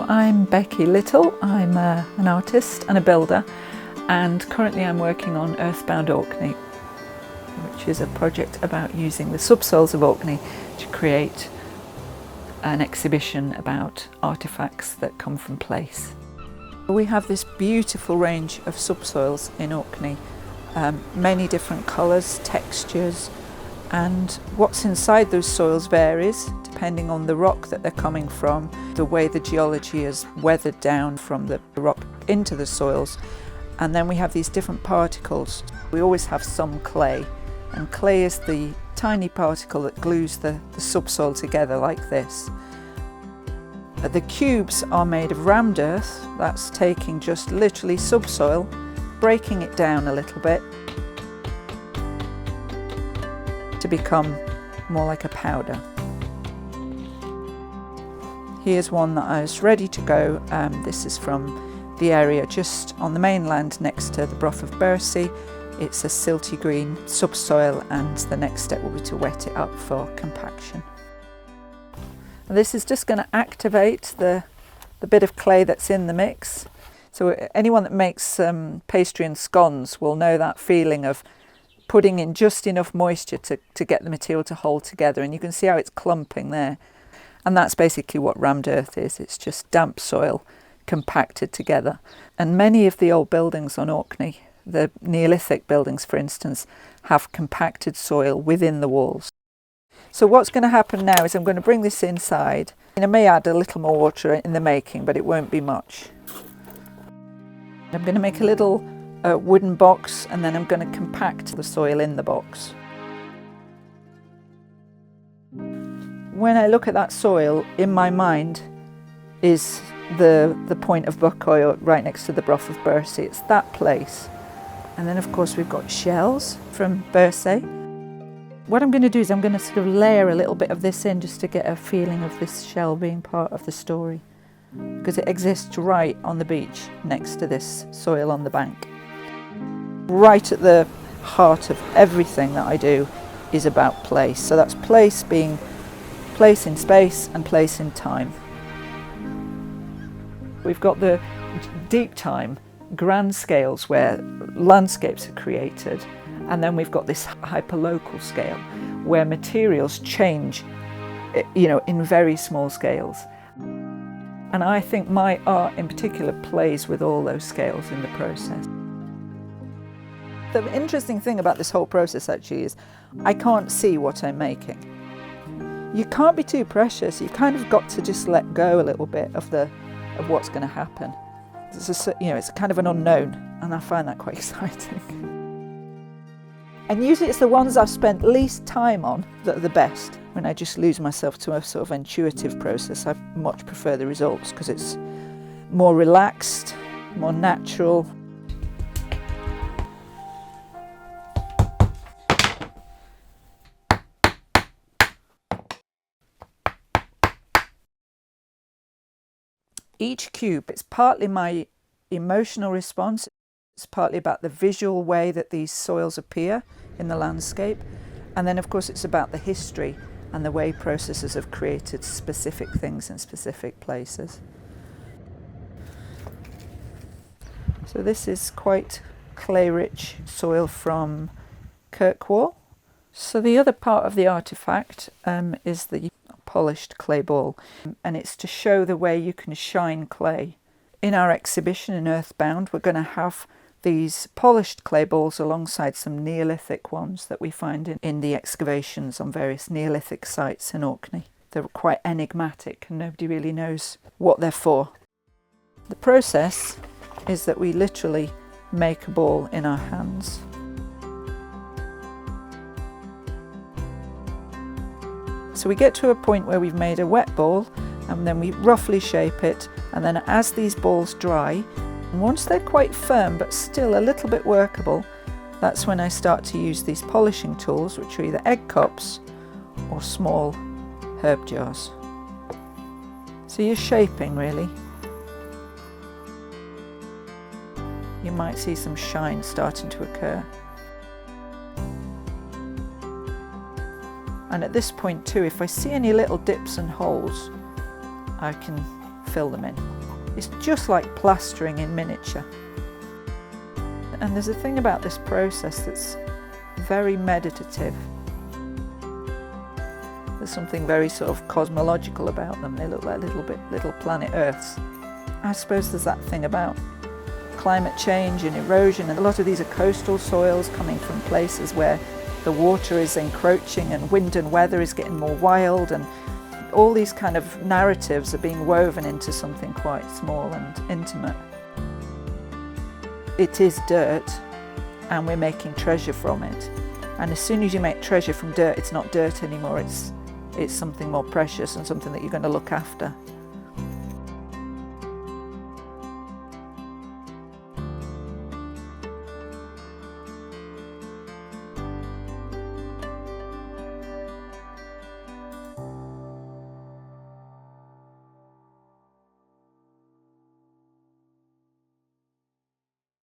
I'm Becky Little. I'm an artist and a builder, and currently I'm working on Earthbound Orkney, which is a project about using the subsoils of Orkney to create an exhibition about artefacts that come from place. We have this beautiful range of subsoils in Orkney, many different colours, textures, and what's inside those soils varies depending on the rock that they're coming from, the way the geology is weathered down from the rock into the soils. And then we have these different particles. We always have some clay, and clay is the tiny particle that glues the subsoil together like this. The cubes are made of rammed earth. That's taking just literally subsoil, breaking it down a little bit to become more like a powder. Here's one that I was ready to go. This is from the area just on the mainland next to the Broth of Bersey. It's a silty green subsoil, and the next step will be to wet it up for compaction. This is just going to activate the bit of clay that's in the mix. So anyone that makes pastry and scones will know that feeling of putting in just enough moisture to get the material to hold together, and you can see how it's clumping there. And that's basically what rammed earth is. It's just damp soil compacted together. And many of the old buildings on Orkney, the Neolithic buildings for instance, have compacted soil within the walls. So what's going to happen now is I'm going to bring this inside, and I may add a little more water in the making, but it won't be much. I'm going to make a little wooden box, and then I'm going to compact the soil in the box. When I look at that soil, in my mind is the point of Buckoy right next to the Broth of Bersey. It's that place. And then of course we've got shells from Bersey. What I'm going to do is I'm going to sort of layer a little bit of this in just to get a feeling of this shell being part of the story, because it exists right on the beach next to this soil on the bank. Right at the heart of everything that I do is about place. So that's place being place in space and place in time. We've got the deep time, grand scales where landscapes are created, and then we've got this hyperlocal scale where materials change, in very small scales. And I think my art in particular plays with all those scales in the process. The interesting thing about this whole process actually is I can't see what I'm making. You can't be too precious. You've kind of got to just let go a little bit of what's going to happen. It's kind of an unknown, and I find that quite exciting. And usually it's the ones I've spent least time on that are the best. When I just lose myself to a sort of intuitive process, I much prefer the results because it's more relaxed, more natural. Each cube, it's partly my emotional response, it's partly about the visual way that these soils appear in the landscape, and then of course it's about the history and the way processes have created specific things in specific places. So this is quite clay-rich soil from Kirkwall. So the other part of the artefact is the polished clay ball, and it's to show the way you can shine clay. In our exhibition in Earthbound, we're going to have these polished clay balls alongside some Neolithic ones that we find in the excavations on various Neolithic sites in Orkney. They're quite enigmatic and nobody really knows what they're for. The process is that we literally make a ball in our hands. So we get to a point where we've made a wet ball, and then we roughly shape it, and then as these balls dry, and once they're quite firm but still a little bit workable, that's when I start to use these polishing tools, which are either egg cups or small herb jars. So you're shaping really. You might see some shine starting to occur. And at this point too, if I see any little dips and holes, I can fill them in. It's just like plastering in miniature. And there's a thing about this process that's very meditative. There's something very sort of cosmological about them. They look like little planet Earths. I suppose there's that thing about climate change and erosion, and a lot of these are coastal soils coming from places where the water is encroaching and wind and weather is getting more wild, and all these kind of narratives are being woven into something quite small and intimate. It is dirt, and we're making treasure from it. And as soon as you make treasure from dirt, it's not dirt anymore, it's something more precious and something that you're going to look after.